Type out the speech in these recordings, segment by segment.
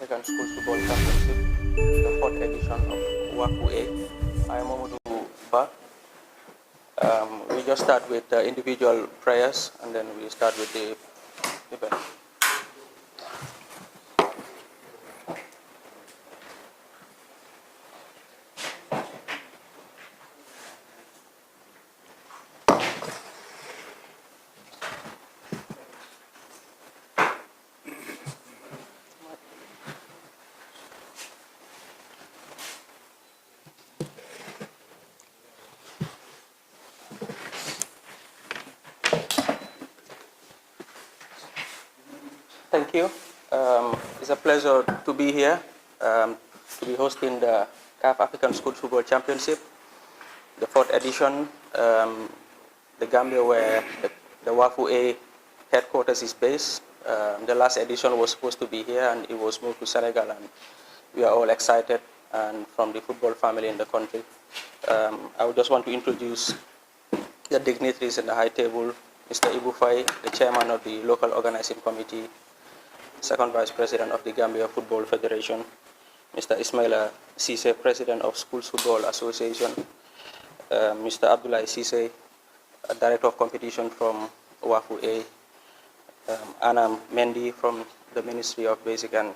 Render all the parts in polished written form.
African School Football Championship, the fourth edition of WAFU A. I am Momodu Ba. We just start with individual prayers and then we start with the event. Thank you. It's a pleasure to be here, to be hosting the CAF African School Football Championship, the fourth edition, the Gambia where the WAFU A headquarters is based. The last edition was supposed to be here and it was moved to Senegal, and we are all excited and from the football family in the country. I would just want to introduce the dignitaries in the high table. Mr. Ibufai, the chairman of the local organizing committee, second vice president of the Gambia Football Federation, Mr. Ismaila Cisse, president of Schools Football Association, Mr. Abdullah Cisse, director of competition from WAFU A, Anna Mendy from the Ministry of Basic and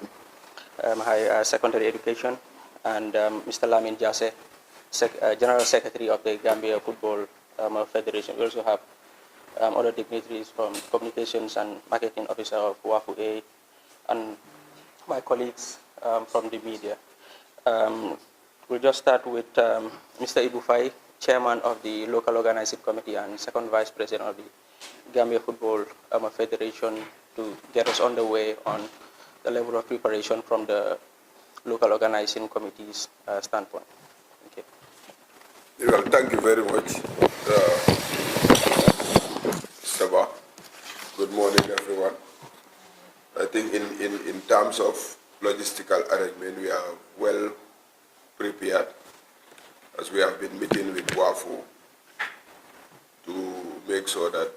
High Secondary Education, and Mr. Lamin Jase, general secretary of the Gambia Football Federation. We also have other dignitaries from communications and marketing officer of WAFU A, and my colleagues from the media. We'll just start with Mr. Ibufai, chairman of the local organizing committee and second vice president of the Gambia Football Federation, to get us on the way on the level of preparation from the local organizing committee's standpoint. Thank you. Well, thank you very much, Saba. Good morning, everyone. I think in terms of logistical arrangement, we are well prepared, as we have been meeting with WAFU to make sure that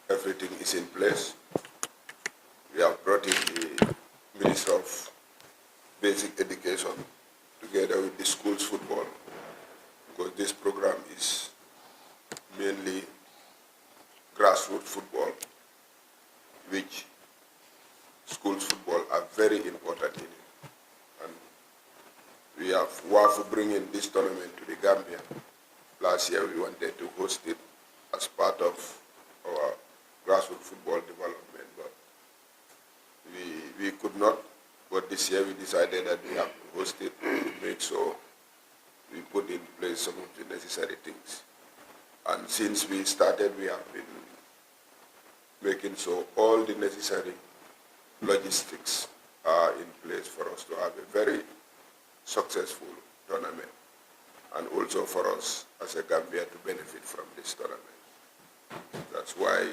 everything is in place. We have brought in the Minister of Basic Education together with the schools football, because this program is mainly grassroots football, which schools football are very important in it. And we have WAFU bringing this tournament to the Gambia. Last year we wanted to host it as part of our grassroots football development, but we could not. But this year we decided that we have to host it to make sure we put in place some of the necessary things. And since we started, we have been making sure all the necessary logistics are in place for us to have a very successful tournament, and also for us as a Gambia to benefit from this tournament. That's why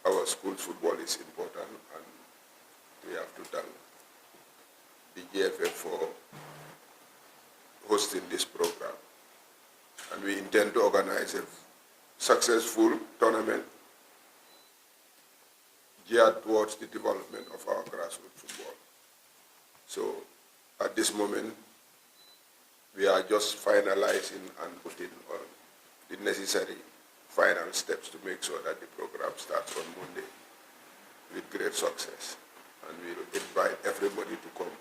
our schools football is important, and we have to thank the GFF for hosting this program. And we intend to organize a successful tournament geared towards the development of our grassroots football. So at this moment, we are just finalizing and putting on the necessary final steps to make sure that the program starts on Monday with great success. And we'll invite everybody to come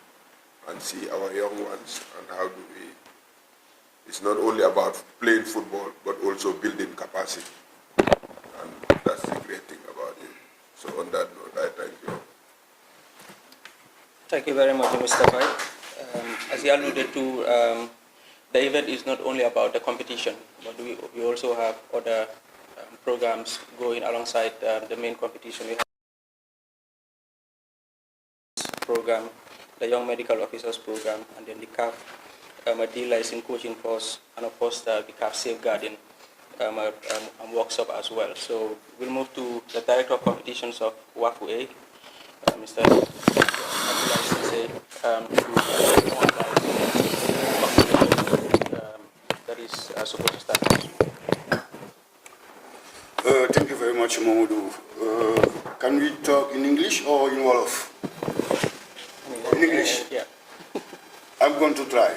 and see our young ones, and how do we, it's not only about playing football, but also building capacity. And that's the great thing about it. So on that note, I thank you. Thank you very much, Mr. Bai. As you alluded to, the event is not only about the competition, but we also have other programs going alongside the main competition. We have this program, the Young Medical Officers program, and then the CAF D-Licensing coaching course, and of course the CAF Safeguarding workshop as well. So we'll move to the Director of Competitions of WAFU A, Mr. Abdullah Cisse, that is supposed to start. Thank you very much, Mamadou. Can we talk in English or in Wolof? In English? Yeah. I'm going to try.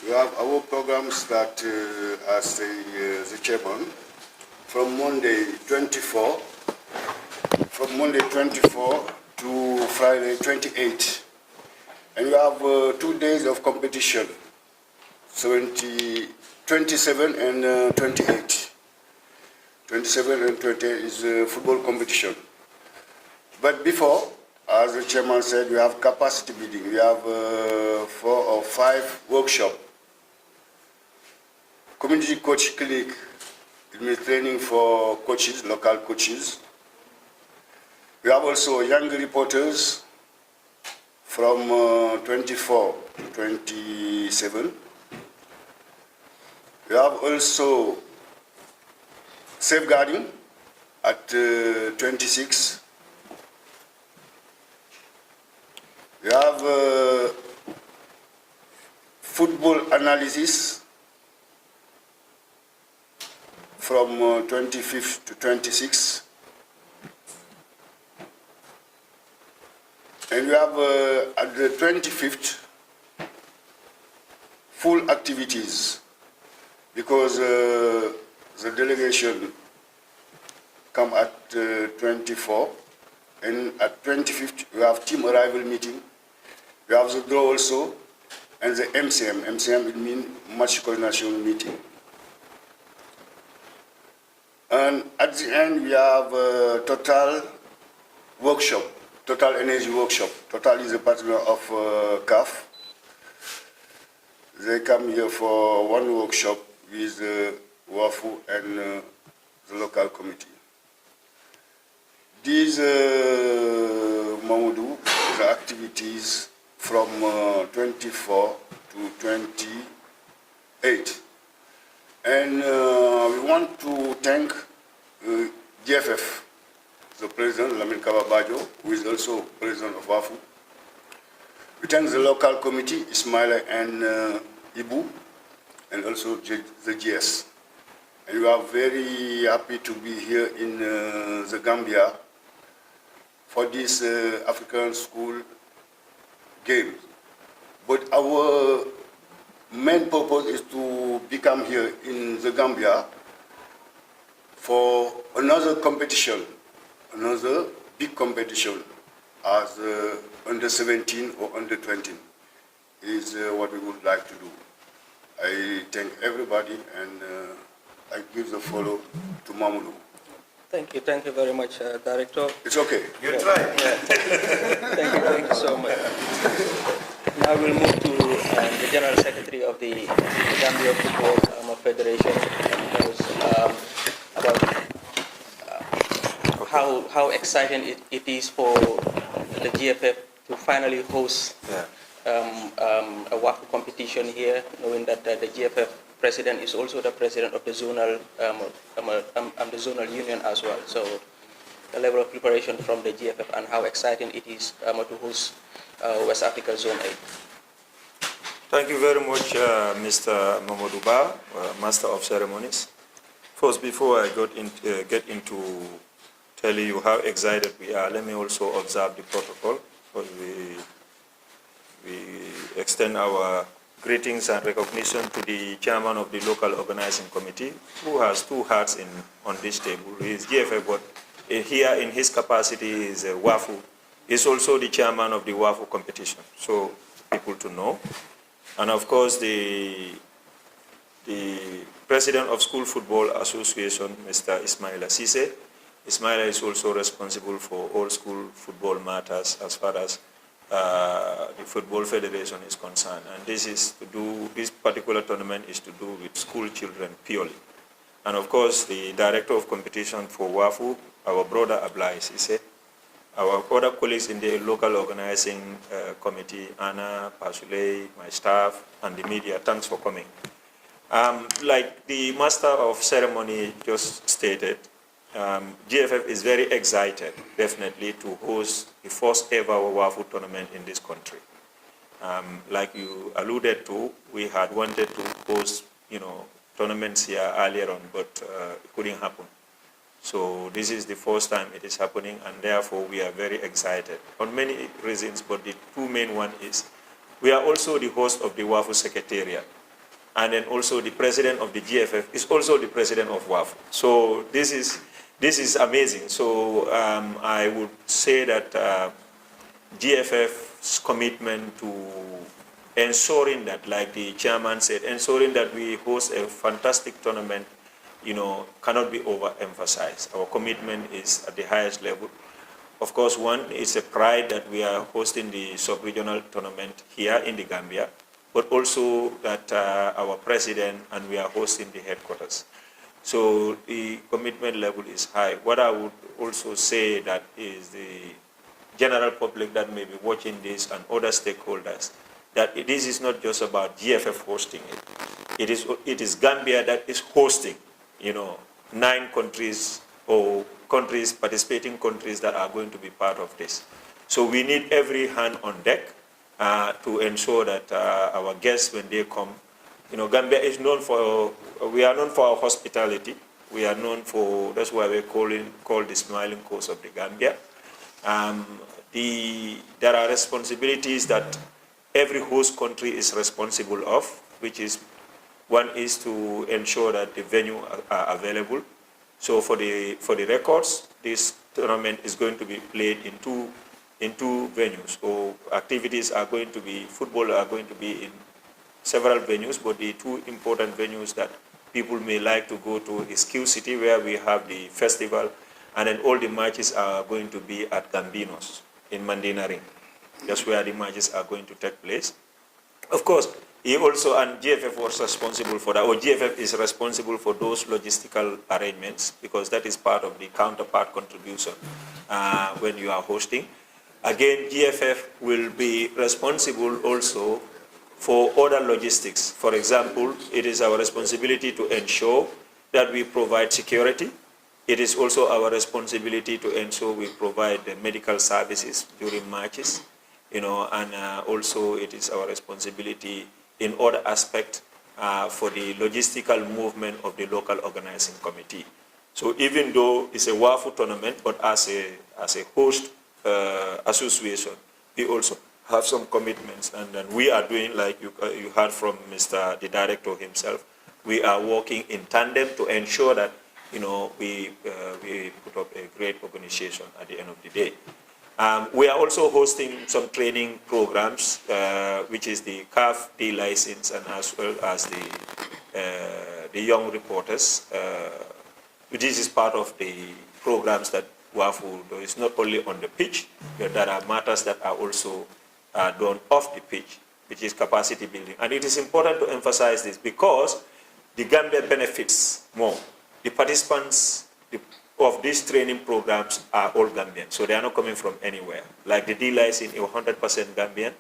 We have our programs that, as the chairman, from Monday 24 to Friday 28. And we have 2 days of competition, 27 and 28. 27 and 28 is football competition. But before, as the chairman said, we have capacity building. We have 4 or 5 workshops. Community coach clinic, it means training for coaches, local coaches. We have also young reporters from 24 to 27. We have also safeguarding at 26. We have football analysis from 25th to 26. And we have at the 25th full activities because the delegation come at 24, and at 25th we have team arrival meeting. We have the draw also, and the MCM. MCM will mean match coordination meeting. And at the end we have total workshop, total energy workshop. Total is a partner of CAF. They come here for one workshop with WAFU and the local committee. These Mamoudou, the activities from 24 to 28. And we want to thank GFF, the president, Lamin Kababajo, who is also president of WAFU. We thank the local committee, Ismaila and Ibu, and also the GS. And we are very happy to be here in the Gambia for this African school games. But our main purpose is to become here in the Gambia for another competition, another big competition as under 17 or under 20 is what we would like to do. I thank everybody and I give the follow to Mamoudou. Thank you very much, Director. It's okay. You try. Yeah. Thank you so much. Now we'll move to the General Secretary of the Gambia Football Federation, and tell us about how exciting it is for the GFF to finally host a WAFU competition here, knowing that the GFF president is also the president of the zonal the zonal union as well. So the level of preparation from the GFF and how exciting it is to host West Africa Zone 8. Thank you very much, Mr. Mamadou Ba, Master of Ceremonies. First, before I get into telling you how excited we are, let me also observe the protocol. We extend our greetings and recognition to the chairman of the local organizing committee, who has two hats on this table. He is GFF, but here in his capacity is WAFU. He's also the chairman of the WAFU competition, so people to know. And of course, the president of School Football Association, Mr. Ismaila Sise. Ismaila is also responsible for all school football matters as far as the Football Federation is concerned. And this particular tournament is to do with school children purely. And of course, the director of competition for WAFU, our brother Ablai Sise, our other colleagues in the local organizing committee, Anna, Pasule, my staff, and the media, thanks for coming. Like the master of ceremony just stated, GFF is very excited, definitely, to host the first ever WAFU tournament in this country. Like you alluded to, we had wanted to host, tournaments here earlier on, but it couldn't happen. So this is the first time it is happening, and therefore we are very excited on many reasons, but the two main one is we are also the host of the WAFU Secretariat, and then also the president of the GFF is also the president of WAFU. So this is amazing. So I would say that GFF's commitment to ensuring that, like the chairman said, ensuring that we host a fantastic tournament, cannot be overemphasized. Our commitment is at the highest level. Of course, one is a pride that we are hosting the sub-regional tournament here in the Gambia, but also that our president and we are hosting the headquarters. So the commitment level is high. What I would also say that is the general public that may be watching this and other stakeholders, that this is not just about GFF hosting it. It is Gambia that is hosting, 9 countries or participating countries that are going to be part of this. So we need every hand on deck to ensure that our guests, when they come, Gambia is known for, we are known for our hospitality. We are known for, that's why we're called the smiling coast of the Gambia. There are responsibilities that every host country is responsible of, which is, one is to ensure that the venue are available. So for the records, this tournament is going to be played in two venues. So activities are going to be, football are going to be in several venues, but the two important venues that people may like to go to is Q City, where we have the festival, and then all the matches are going to be at Gambinos in Mandinaring. That's where the matches are going to take place. Of course, he also, and GFF was responsible for that, or GFF is responsible for those logistical arrangements, because that is part of the counterpart contribution when you are hosting. Again, GFF will be responsible also for other logistics. For example, it is our responsibility to ensure that we provide security. It is also our responsibility to ensure we provide the medical services during matches, and also it is our responsibility in other aspects for the logistical movement of the local organizing committee. So even though it's a WAFU tournament, but as a host association, we also have some commitments, and then we are doing, like you heard from the director himself, we are working in tandem to ensure that we put up a great organization at the end of the day. We are also hosting some training programs, which is the CAF D license, and as well as the young reporters. This is part of the programs that WAFU does. It's not only on the pitch, but there are matters that are also done off the pitch, which is capacity building. And it is important to emphasize this because the Gambia benefits more. The participants of these training programs are all Gambian, so they are not coming from anywhere. Like the D license is 100% Gambian,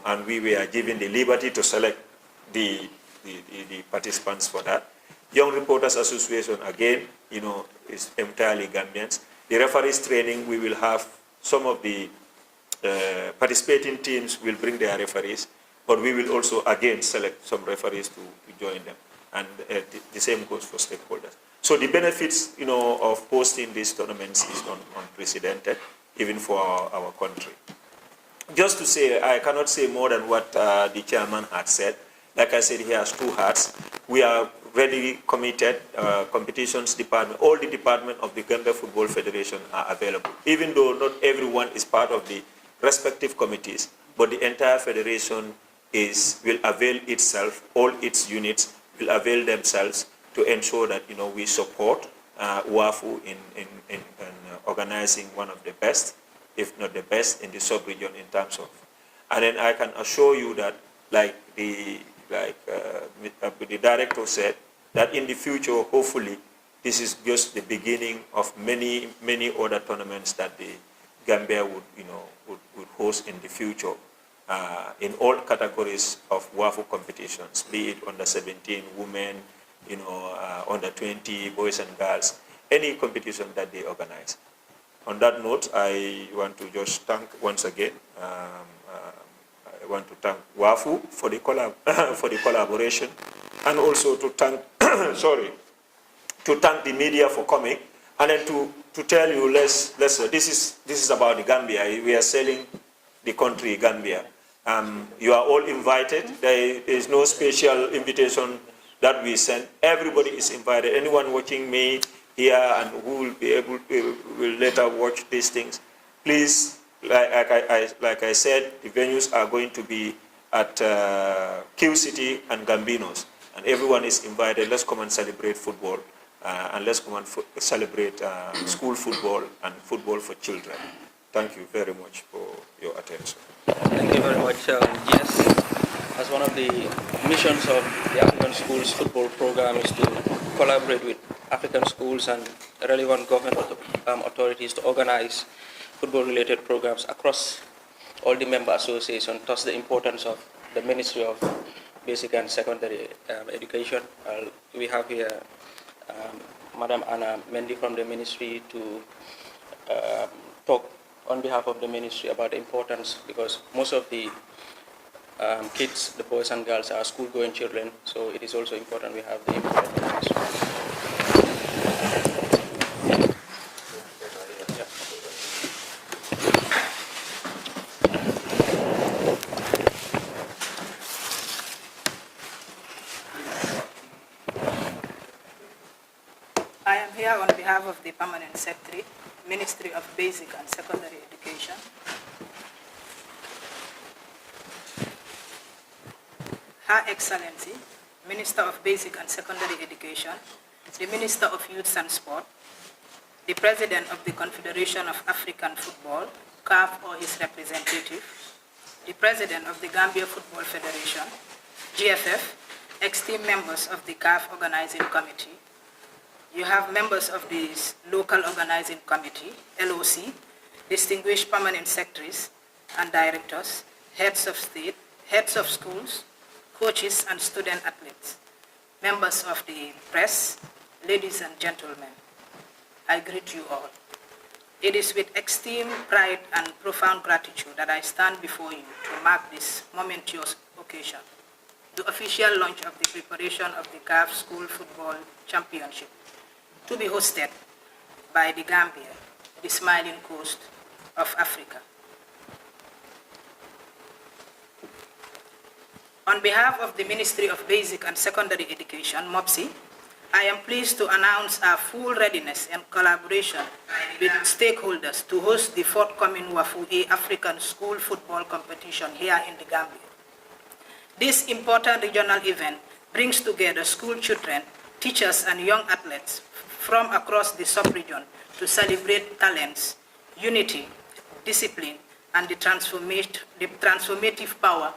and we were given the liberty to select the participants for that. Young Reporters Association, again, is entirely Gambians. The referees training, we will have some of the participating teams will bring their referees, but we will also, again, select some referees to join them. And the same goes for stakeholders. So the benefits, of hosting these tournaments is unprecedented, even for our country. Just to say, I cannot say more than what the chairman had said. Like I said, he has 2 hats. We are ready, committed, competitions department, all the departments of the Gambia Football Federation are available, even though not everyone is part of the respective committees, but the entire federation will avail itself, all its units will avail themselves to ensure that we support WAFU in organizing one of the best, if not the best, in the sub-region in terms of. And then I can assure you that, like the director said, that in the future, hopefully, this is just the beginning of many other tournaments that the Gambia would host in the future, in all categories of WAFU competitions, be it under 17 women, under 20 boys and girls, any competition that they organize. On that note, I want to just thank once again. I want to thank WAFU for the collaboration, and also to thank to thank the media for coming, And then to tell you, this is about the Gambia. We are selling the country Gambia. You are all invited. There is no special invitation that we send. Everybody is invited. Anyone watching me here and who will be able will later watch these things, please, like I said, the venues are going to be at Q City and Gambinos, and everyone is invited. Let's come and celebrate football, and let's come and celebrate school football and football for children. Thank you very much for your attention. Thank you very much. Yes, as one of the missions of the African Schools Football Program is to collaborate with African schools and relevant government authorities to organize football-related programs across all the member associations, thus the importance of the Ministry of Basic and Secondary Education. We have here Madam Anna Mendy from the Ministry to talk on behalf of the Ministry about the importance, because most of the kids, the boys and girls, are school-going children, so it is also important we have the input of the Ministry. I am here on behalf of the Permanent Secretary, Ministry of Basic and Secondary Education. Her Excellency, Minister of Basic and Secondary Education, the Minister of Youth and Sport, the President of the Confederation of African Football, CAF or his representative, the President of the Gambia Football Federation, GFF, ex-team members of the CAF Organizing Committee. You have members of the Local Organizing Committee, LOC, distinguished permanent secretaries and directors, heads of state, heads of schools, coaches and student athletes, members of the press, ladies and gentlemen. I greet you all. It is with extreme pride and profound gratitude that I stand before you to mark this momentous occasion, the official launch of the preparation of the CAF School Football Championship, to be hosted by the Gambia, the smiling coast of Africa. On behalf of the Ministry of Basic and Secondary Education, MOPSI, I am pleased to announce our full readiness and collaboration with stakeholders to host the forthcoming WAFU African School Football Competition here in the Gambia. This important regional event brings together school children, teachers and young athletes from across the sub-region to celebrate talents, unity, discipline, and the transformative power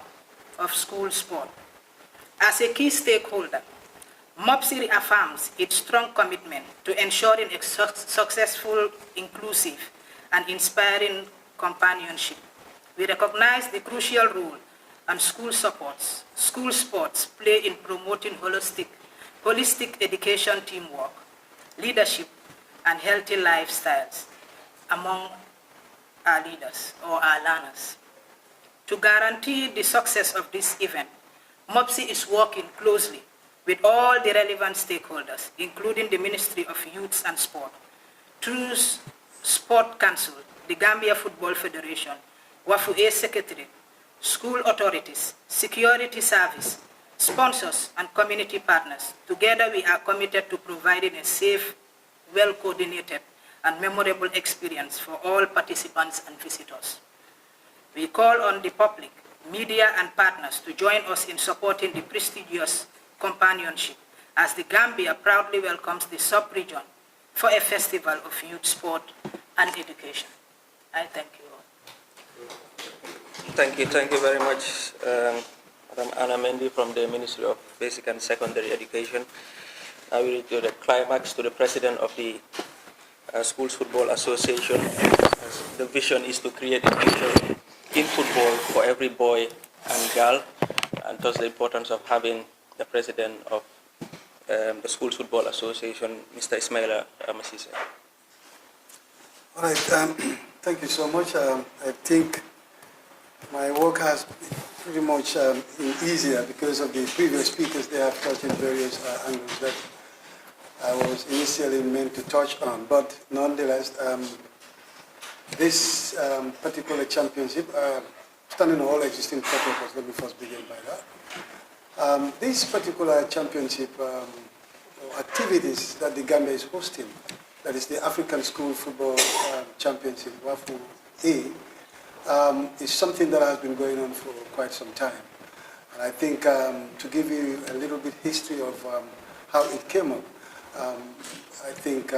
of school sport. As a key stakeholder, MOPSI reaffirms its strong commitment to ensuring a successful, inclusive, and inspiring companionship. We recognize the crucial role and school sports play in promoting holistic education, teamwork, leadership, and healthy lifestyles among our leaders or our learners. To guarantee the success of this event, MOPSI is working closely with all the relevant stakeholders, including the Ministry of Youth and Sport, through Sport Council, the Gambia Football Federation, WAFU Secretary, school authorities, security service, sponsors, and community partners. Together, we are committed to providing a safe, well-coordinated, and memorable experience for all participants and visitors. We call on the public, media, and partners to join us in supporting the prestigious companionship as the Gambia proudly welcomes the sub-region for a festival of youth sport and education. I thank you all. Thank you very much, Madam Anna Mendy from the Ministry of Basic and Secondary Education. Now we reach to the climax, to the President of the Schools Football Association. The vision is to create a future in football for every boy and girl, and thus the importance of having the President of the Schools Football Association, Mr. Ismaila Masise. All right, thank you so much. I think my work has been pretty much easier because of the previous speakers. They have touched in various angles that I was initially meant to touch on. But nonetheless, this particular championship, standing on all existing protocols, let me first begin by that. This particular championship activities that the Gambia is hosting, that is the African School Football Championship, WAFU A, is something that has been going on for quite some time. And I think to give you a little bit history of how it came up, I think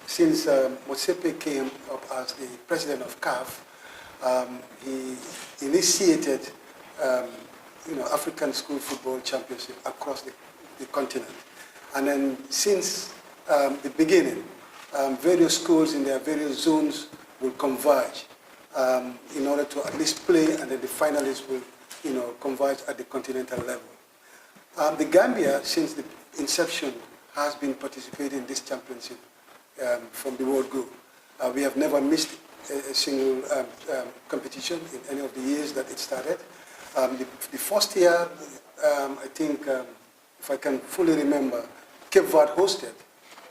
since Motsepe came up as the president of CAF, he initiated African School Football Championship across the continent. And then since the beginning, various schools in their various zones will converge in order to at least play, and then the finalists will converge at the continental level. The Gambia, since the inception, has been participating in this championship from the word go. We have never missed a single competition in any of the years that it started. The first year, I think, if I can fully remember, Cape Verde hosted,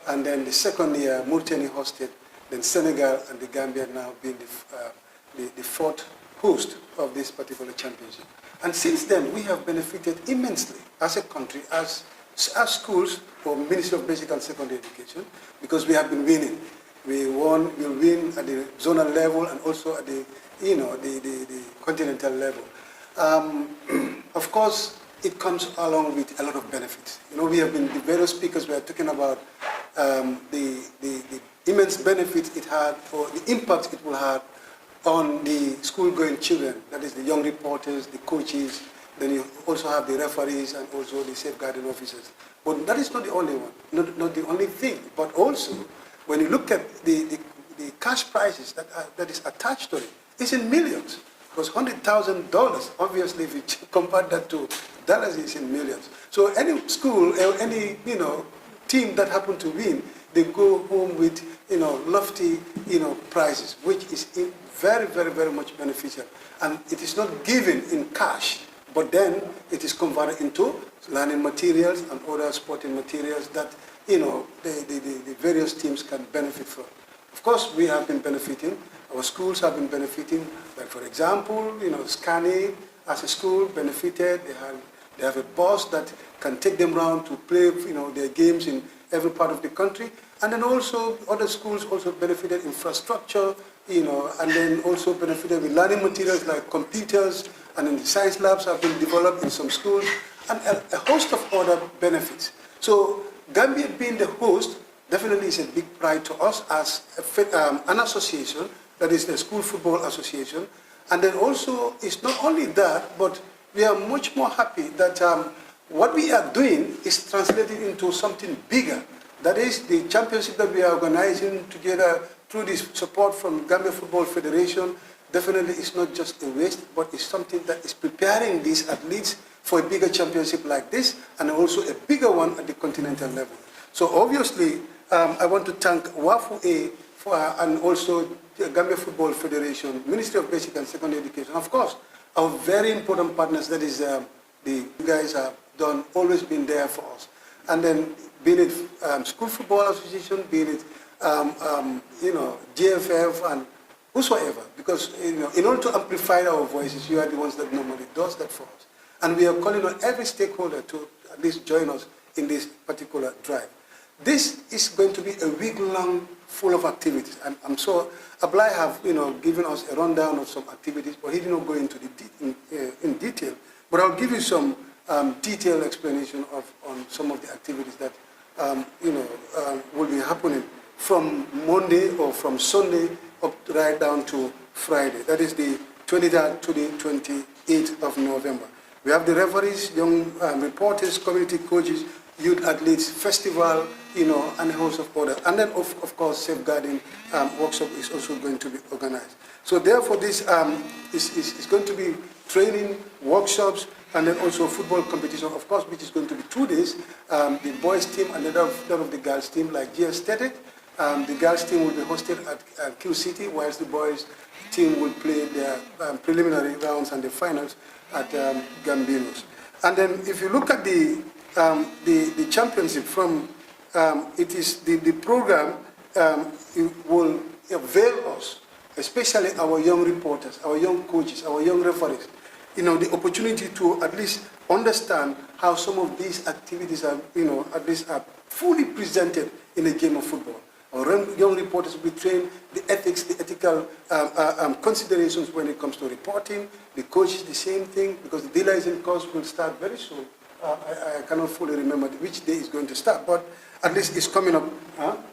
and then the second year, Mauritania hosted, then Senegal and the Gambia now being the fourth host of this particular championship. And since then, we have benefited immensely as a country, as schools or Ministry of Basic and Secondary Education, because we have been winning. We win at the zonal level and also at the continental level. Of course, it comes along with a lot of benefits. We have been, the various speakers were talking about the immense benefits it had, or the impact it will have on the school-going children, that is the young reporters, the coaches, then you also have the referees and also the safeguarding officers. But that is not the only one, not the only thing, but also when you look at the cash prizes that is attached to it, it's in millions. Because $100,000, obviously, if you convert that to dollars, it's in millions. So any school, any team that happen to win, they go home with lofty prizes, which is very, very, very much beneficial. And it is not given in cash, but then it is converted into learning materials and other sporting materials that the various teams can benefit from. Of course, we have been benefiting. Our schools have been benefiting. Like for example, Scani as a school benefited. They have a bus that can take them around to play their games in every part of the country. And then also other schools also benefited infrastructure, and then also benefited with learning materials like computers, and then the science labs have been developed in some schools, and a host of other benefits. So Gambia being the host definitely is a big pride to us as an association, that is the School Football Association. And then also, it's not only that, but we are much more happy that what we are doing is translated into something bigger. That is the championship that we are organizing together through this support from Gambia Football Federation. Definitely it's not just a waste, but it's something that is preparing these athletes for a bigger championship like this, and also a bigger one at the continental level. So obviously, I want to thank WAFU A and also the Gambia Football Federation, Ministry of Basic and Secondary Education. Of course, our very important partners, that is you guys have always been there for us. And then, be it School Football Association, be it GFF and whosoever, because in order to amplify our voices, you are the ones that normally does that for us. And we are calling on every stakeholder to at least join us in this particular drive. This is going to be a week-long full of activities. And I'm sure Ablai have given us a rundown of some activities, but he did not go into in detail. But I'll give you some detailed explanation on some of the activities that will be happening from Monday or from Sunday up right down to Friday. That is the 23rd to the 28th of November. We have the referees, young reporters, community coaches, youth athletes, festival, and a host of other. And then, of course, safeguarding workshop is also going to be organized. So therefore, this is going to be training, workshops, and then also football competition, of course, which is going to be 2 days. The boys team and the other of the girls team, like GS stated, the girls team will be hosted at Q City, whilst the boys team will play their preliminary rounds and the finals at Gambinos. And then if you look at the championship from it is the program it will avail us, especially our young reporters, our young coaches, our young referees, the opportunity to at least understand how some of these activities are, at least are fully presented in a game of football. Our young reporters will be trained the ethics, the ethical considerations when it comes to reporting. The coaches, the same thing, because the delicensing course will start very soon. I cannot fully remember which day it's going to start, but at least it's coming up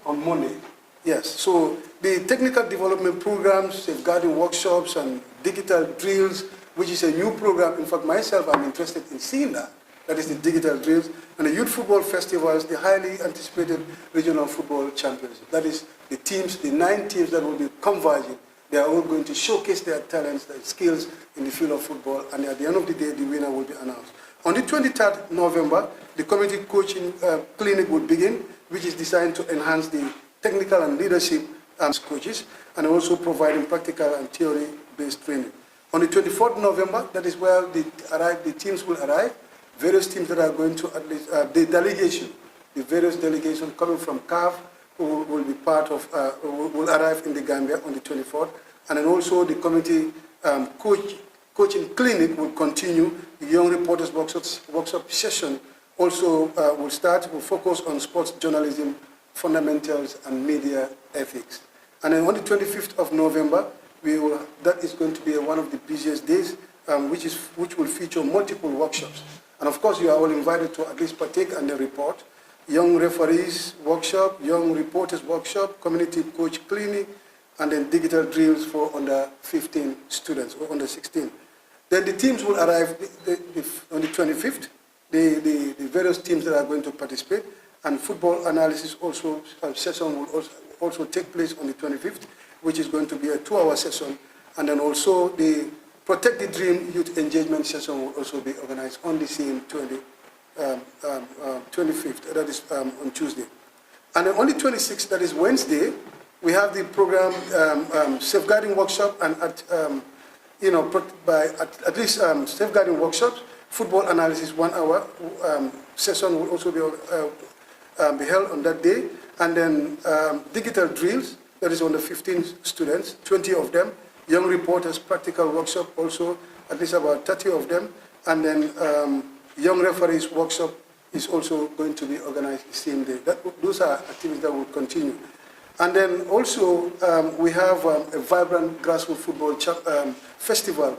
on Monday. Yes, so the technical development programs, safeguarding workshops, and digital drills, which is a new program. In fact, myself, I'm interested in seeing that. That is the digital drills. And the youth football festivals, the highly anticipated regional football championship. That is the teams, the 9 teams that will be converging. They are all going to showcase their talents, their skills in the field of football. And at the end of the day, the winner will be announced. On the 23rd November, the community coaching clinic will begin, which is designed to enhance the technical and leadership coaches, and also providing practical and theory-based training. On the 24th November, that is where the teams will arrive. Various teams that are going to at least, the delegation, the various delegations coming from CAF who will be part of, will arrive in the Gambia on the 24th. And then also the community coaching clinic will continue. The young reporters workshop session also will start, will focus on sports journalism, fundamentals, and media ethics. And then on the 25th of November, that is going to be one of the busiest days, which will feature multiple workshops. And of course, you are all invited to at least partake in the report. Young referees workshop, young reporters workshop, community coach clinic, and then digital drills for under 15 students or under 16. Then the teams will arrive on the 25th, the various teams that are going to participate, and football analysis also session will also take place on the 25th, which is going to be a 2-hour session, and then also the Protect the Dream Youth Engagement session will also be organized on the same 25th, that is on Tuesday. And then on the 26th, that is Wednesday, we have the program safeguarding workshop, and at least safeguarding workshops, football analysis 1-hour session will also be held on that day, and then digital drills, that is on the 15 students, 20 of them. Young reporters practical workshop also, at least about 30 of them. And then young referees workshop is also going to be organized the same day. Those are activities that will continue. And then also we have a vibrant grassroots football festival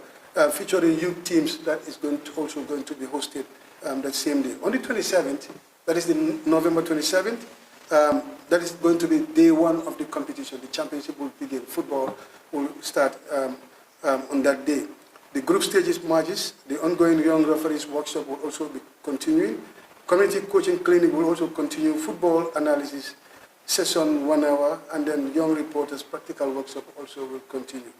featuring youth teams that is also going to be hosted that same day. On the 27th, that is the November 27th, that is going to be day 1 of the competition. The championship will begin. Football will start on that day. The group stages matches, the ongoing young referees workshop will also be continuing. Community coaching clinic will also continue. Football analysis session 1 hour, and then young reporters practical workshop also will continue.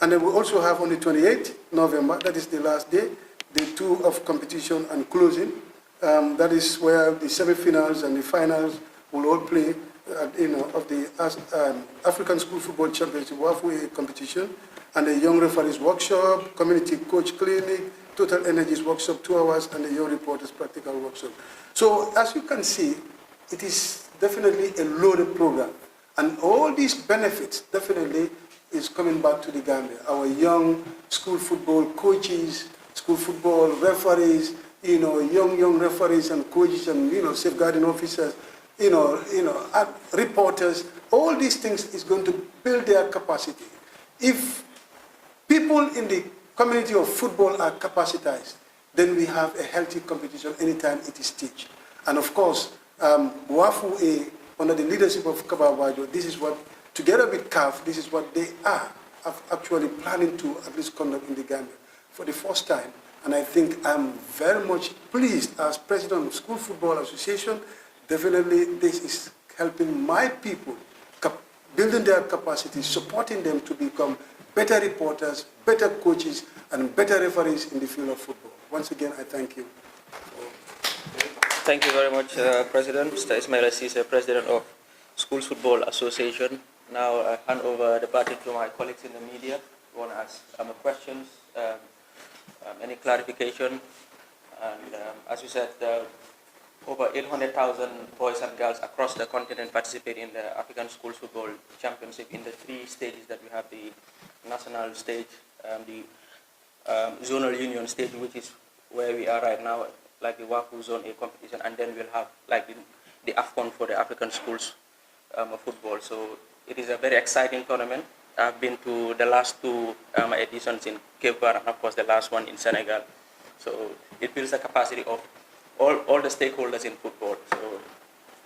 And then we also have on the 28th November, that is the last day, day 2 of competition and closing. That is where the semi-finals and the finals will all play, of the African School Football Championship WAFU competition, and the young referees workshop, community coach clinic, total energies workshop 2 hours, and the young reporters practical workshop. So as you can see, it is definitely a loaded program, and all these benefits definitely is coming back to the Gambia. Our young school football coaches, school football referees, young referees and coaches and safeguarding officers, reporters. All these things is going to build their capacity. If people in the community of football are capacitized, then we have a healthy competition anytime it is staged. And of course, WAFU, under the leadership of Kababajo, this is what, together with CAF, this is what they are actually planning to at least conduct in the Gambia for the first time. And I think I'm very much pleased as president of School Football Association. Definitely this is helping my people, building their capacity, supporting them to become better reporters, better coaches, and better referees in the field of football. Once again, I thank you. Thank you very much, President. Mr. Ismaila Ceesay, President of Schools Football Association. Now I hand over the baton to my colleagues in the media. If you want to ask questions, any clarification. And as you said, over 800,000 boys and girls across the continent participate in the African Schools Football Championship in the 3 stages that we have: the national stage, the zonal union stage, which is where we are right now, like the WAFU Zone A competition, and then we'll have like the AFCON for the African Schools football. So it is a very exciting tournament. I've been to the last 2 editions in Cape Verde, and of course the last one in Senegal. So it builds the capacity of all the stakeholders in football. So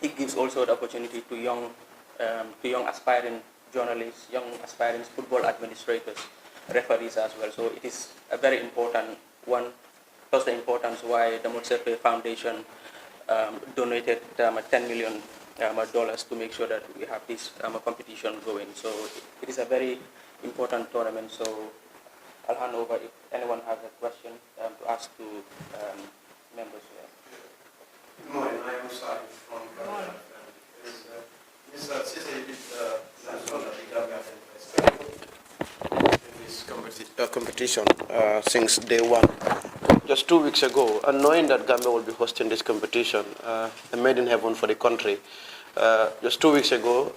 it gives also the opportunity to young aspiring journalists, young aspiring football administrators, referees as well. So it is a very important one. Plus the importance why the Motsepe Foundation donated $10 million to make sure that we have this competition going. So it is a very important tournament. So I'll hand over if anyone has a question to ask to members here. Good morning, I am Sadi from Ghana. Mr. Sise, you did last one at the Gambia in this competition since day one. Just 2 weeks ago, and knowing that Gambia will be hosting this competition, a maiden heaven for the country, just 2 weeks ago,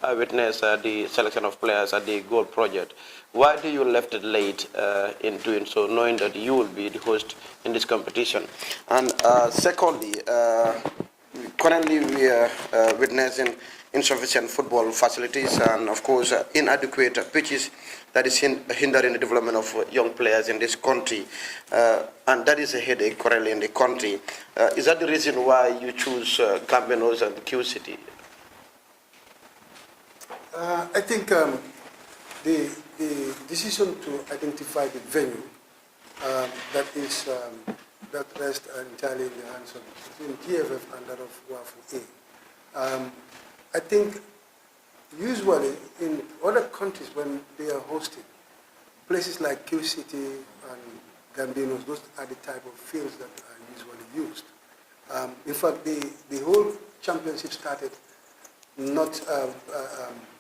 I witnessed the selection of players at the Gold Project. Why do you left it late in doing so, knowing that you will be the host in this competition? And secondly, currently we are witnessing insufficient football facilities and, of course, inadequate pitches that is hindering the development of young players in this country. And that is a headache currently in the country. Is that the reason why you choose Gambianos and Q City? I think the decision to identify the venue that rests entirely in the hands of between GFF and that of WAFU. I think usually in other countries when they are hosted, places like Q City and Gambinos, those are the type of fields that are usually used. In fact, the whole championship started not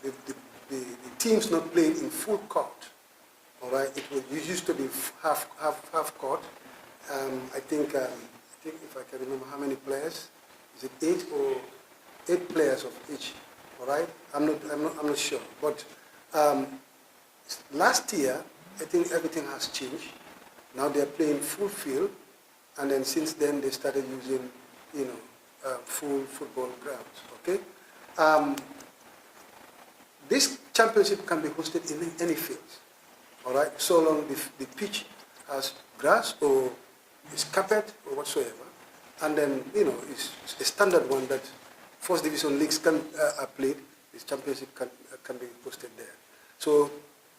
the teams not playing in full court. All right, it used to be half court. I think if I can remember how many players, is it 8 players of each? All right, I'm not sure. But last year, I think everything has changed. Now they're playing full field, and then since then they started using, full football grounds. Okay. This championship can be hosted in any fields, all right, so long the pitch has grass or is carpet or whatsoever, and then, it's a standard one that first division leagues are played. This championship can be hosted there. So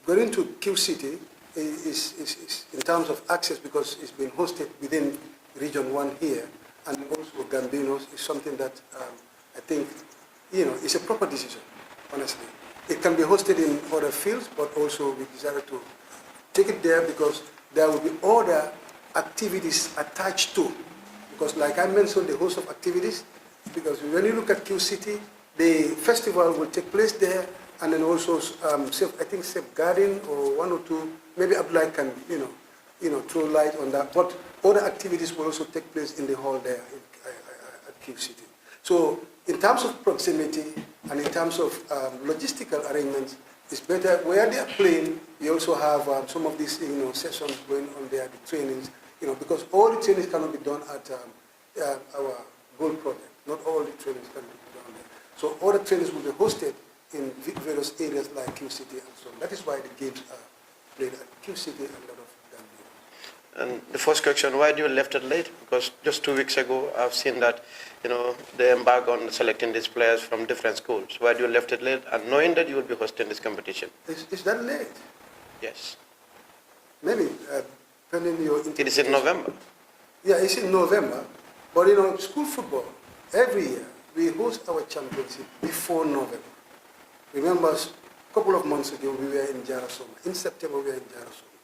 going to Q City is in terms of access, because it's been hosted within Region 1 here, and also Gambinos is something that I think, it's a proper decision, honestly. It can be hosted in other fields, but also we decided to take it there because there will be other activities attached to. Because like I mentioned, the host of activities, because when you look at Q City, the festival will take place there, and then also I think safeguarding or 1 or 2, maybe Abdullah can throw light on that. But other activities will also take place in the hall there at Q City. So in terms of proximity and in terms of logistical arrangements, it's better where they are playing. You also have some of these sessions going on there, the trainings, because all the trainings cannot be done at our Gold Project. Not all the trainings can be done there. So all the trainings will be hosted in various areas like Q City and so on. That is why the games are played at Q City and a lot of Gambia. And the first question, why do you left it late? Because just 2 weeks ago, I've seen that, they embark on selecting these players from different schools. Why do you left it late? And knowing that you will be hosting this competition. Is that late? Yes. Maybe, pending your It is in November. Yeah, it's in November. But school football, every year, we host our championship before November. Remember, a couple of months ago, we were in Jarasoma. In September, we were in Jarasoma.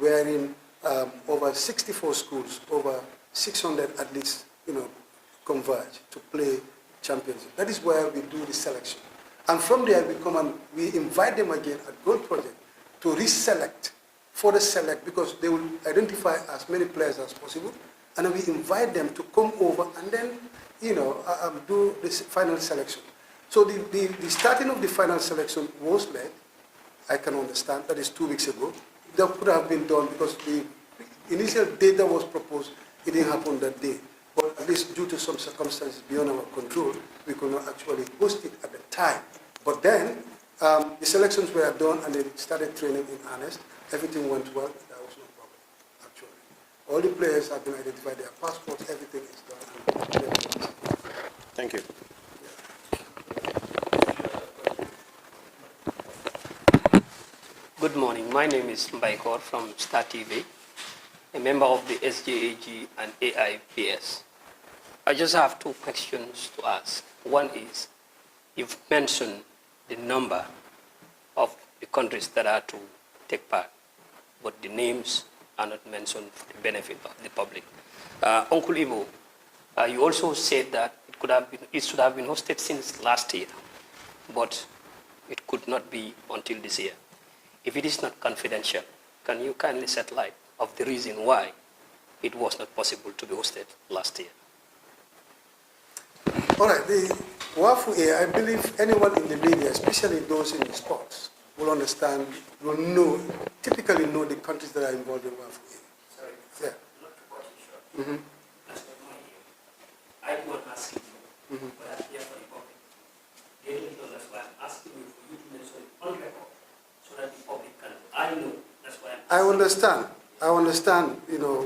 We are in over 64 schools, over 600 athletes, converge to play championship. That is where we do the selection. And from there, we come and we invite them again at Gold Project to reselect, further select, because they will identify as many players as possible, and then we invite them to come over and then, do this final selection. So the starting of the final selection was late. I can understand that is 2 weeks ago. That could have been done because the initial date that was proposed, it didn't happen that day. But at least due to some circumstances beyond our control, we could not actually host it at the time. But then the selections were done and they started training in earnest. Everything went well. There was no problem, actually. All the players have been identified, their passports, everything is done. Thank you. Good morning. My name is Mbaikor from Star TV, a member of the SJAG and AIPS. I just have 2 questions to ask. One is, you've mentioned the number of the countries that are to take part, but the names are not mentioned for the benefit of the public. Uncle Ivo, you also said that it should have been hosted since last year, but it could not be until this year. If it is not confidential, can you kindly shed light of the reason why it was not possible to be hosted last year? All right, the WAFU, I believe anyone in the media, especially those in the sports, will understand, will know, typically know the countries that are involved in WAFU. Sorry, yeah. Not to cut you short. That's not my ear. I was asking you, but I'm here for the public. They don't know, that's why I'm asking you for you to mention it on record so that the public can know. I know, that's why I'm asking. I understand,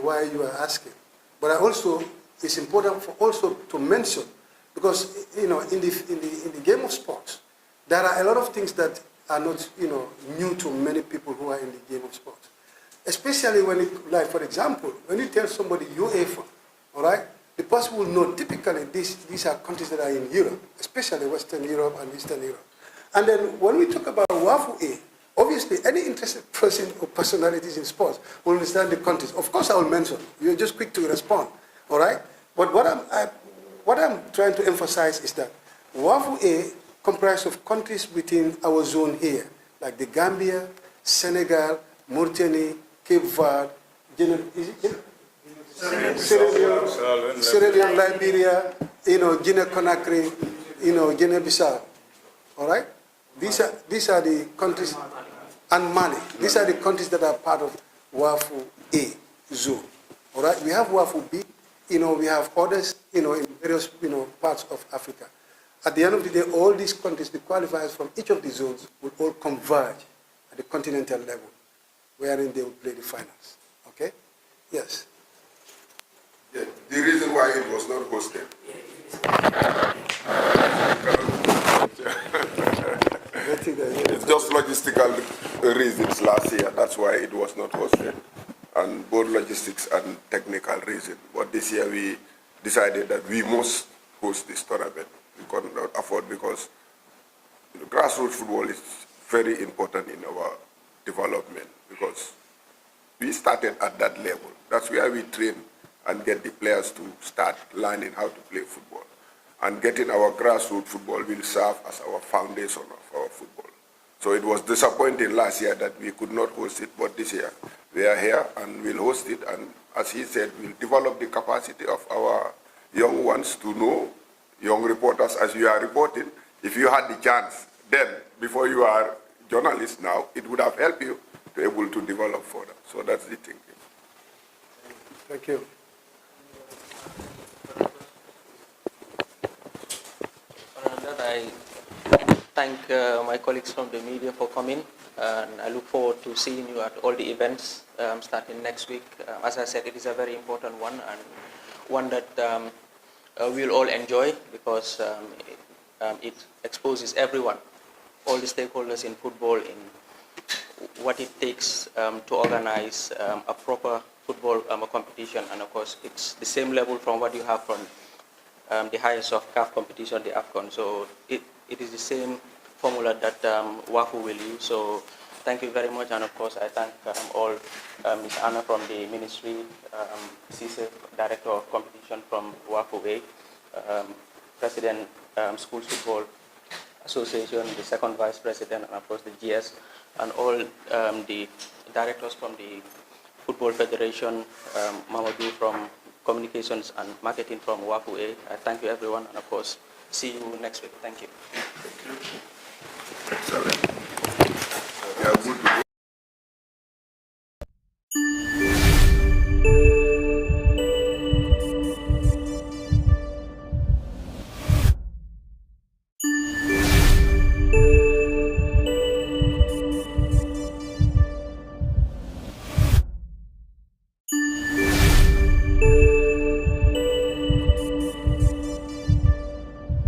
why you are asking. But it's important for also to mention, because, in the game of sports, there are a lot of things that are not, new to many people who are in the game of sports. Especially when like, for example, when you tell somebody UEFA, all right, the person will know typically these are countries that are in Europe, especially Western Europe and Eastern Europe. And then when we talk about WAFU, obviously any interested person or personalities in sports will understand the countries. Of course I will mention, you're just quick to respond, all right? But what I'm trying to emphasize is that WAFU comprises of countries within our zone here, like the Gambia, Senegal, Mauritania, Cape Verde, Sierra Leone, Liberia, Guinea-Conakry, Guinea-Bissau. All right? These are the countries, and Mali. These are the countries that are part of WAFU A zone. All right? We have WAFU B. We have others, in various, parts of Africa. At the end of the day, all these countries, the qualifiers from each of the zones will all converge at the continental level, wherein they will play the finals. Okay? Yes. Yeah, the reason why it was not hosted. It's just logistical reasons last year. That's why it was not hosted. And both logistics and technical reasons. But this year we decided that we must host this tournament. We could not afford, because grassroots football is very important in our development, because we started at that level. That's where we train and get the players to start learning how to play football. And getting our grassroots football will serve as our foundation of our football. So it was disappointing last year that we could not host it, but this year we are here and we'll host it. And as he said, we'll develop the capacity of our young ones to know, young reporters, as you are reporting. If you had the chance then, before you are journalists now, it would have helped you to be able to develop further. So that's the thinking. Thank you. That I thank my colleagues from the media for coming, and I look forward to seeing you at all the events starting next week. As I said, it is a very important one, and one that we'll all enjoy, because it exposes everyone, all the stakeholders in football, in what it takes to organize a proper football competition. And of course, it's the same level from what you have from the highest of CAF competition, the AFCON. So it is the same formula that WAFU will use. So thank you very much. And of course, I thank all Ms. Anna from the ministry, CISE, Director of Competition from WAFU A, President, Schools Football Association, the second Vice President, and of course the GS, and all the directors from the Football Federation, Mamadou from Communications and Marketing from WAFU. I thank you, everyone, and of course, see you next week. Thank you. Excellent. We are good to go.